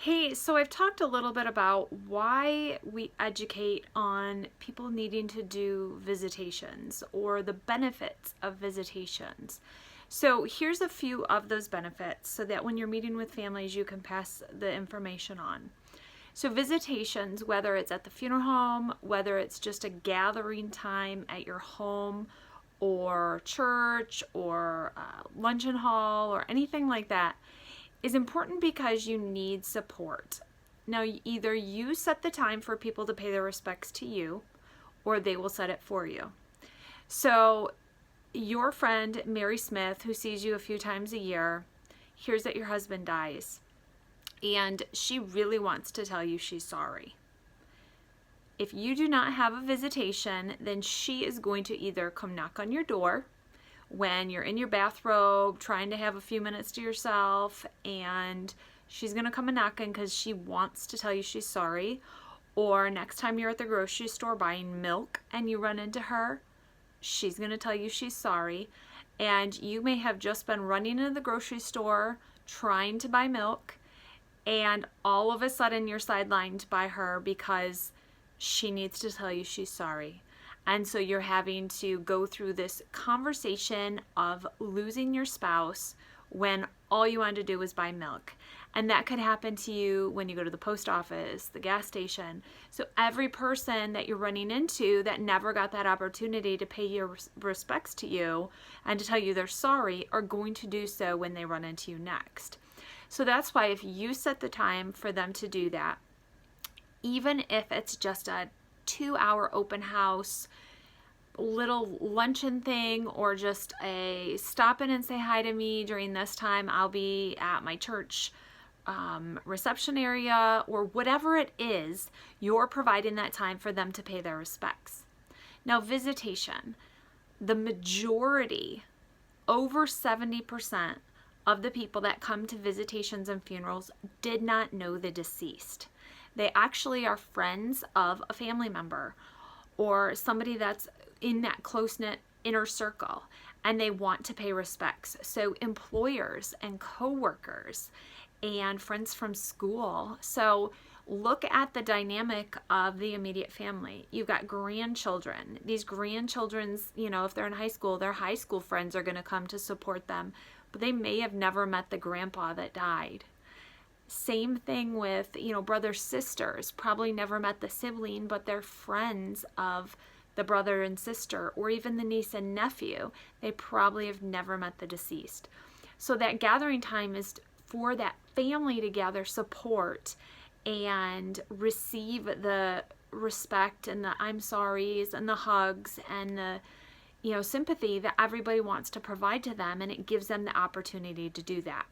Hey, so I've talked a little bit about why we educate on people needing to do visitations or the benefits of visitations. So here's a few of those benefits so that when you're meeting with families, you can pass the information on. So visitations, whether it's at the funeral home, whether it's just a gathering time at your home or church or luncheon hall or anything like that, is important because you need support. Now, either you set the time for people to pay their respects to you, or they will set it for you. So, your friend Mary Smith, who sees you a few times a year, hears that your husband dies, and she really wants to tell you she's sorry. If you do not have a visitation, then she is going to either come knock on your door when you're in your bathrobe trying to have a few minutes to yourself, and she's going to come a knocking because she wants to tell you she's sorry. Or next time you're at the grocery store buying milk and you run into her, she's going to tell you she's sorry. And you may have just been running into the grocery store trying to buy milk, and all of a sudden you're sidelined by her because she needs to tell you she's sorry. And so you're having to go through this conversation of losing your spouse when all you wanted to do was buy milk. And that could happen to you when you go to the post office, the gas station. So every person that you're running into that never got that opportunity to pay your respects to you and to tell you they're sorry are going to do so when they run into you next. So that's why if you set the time for them to do that, even if it's just a 2-hour open house, little luncheon thing, or just a stop in and say hi to me during this time, I'll be at my church reception area, or whatever it is, you're providing that time for them to pay their respects. Now, visitation, the majority, over 70% of the people that come to visitations and funerals did not know the deceased. They actually are friends of a family member or somebody that's in that close-knit inner circle, and they want to pay respects. So employers and coworkers and friends from school. So look at the dynamic of the immediate family. You've got grandchildren. These grandchildren's, if they're in high school, their high school friends are going to come to support them, but they may have never met the grandpa that died. Same thing with, brothers, sisters, probably never met the sibling, but they're friends of the brother and sister, or even the niece and nephew. They probably have never met the deceased. So that gathering time is for that family to gather support and receive the respect and the I'm sorry's and the hugs and the sympathy that everybody wants to provide to them, and it gives them the opportunity to do that.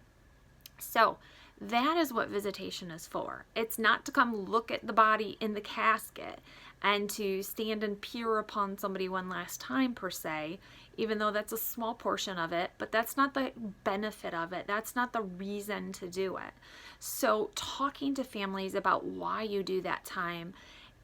So that is what visitation is for. It's not to come look at the body in the casket and to stand and peer upon somebody one last time per se, even though that's a small portion of it, but that's not the benefit of it. That's not the reason to do it. So talking to families about why you do that time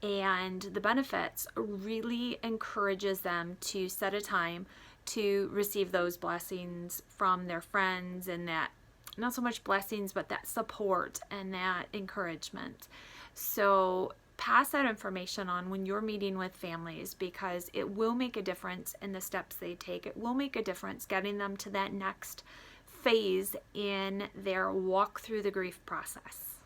and the benefits really encourages them to set a time to receive those blessings from their friends, and that not so much blessings, but that support and that encouragement. So pass that information on when you're meeting with families, because it will make a difference in the steps they take. It will make a difference getting them to that next phase in their walk through the grief process.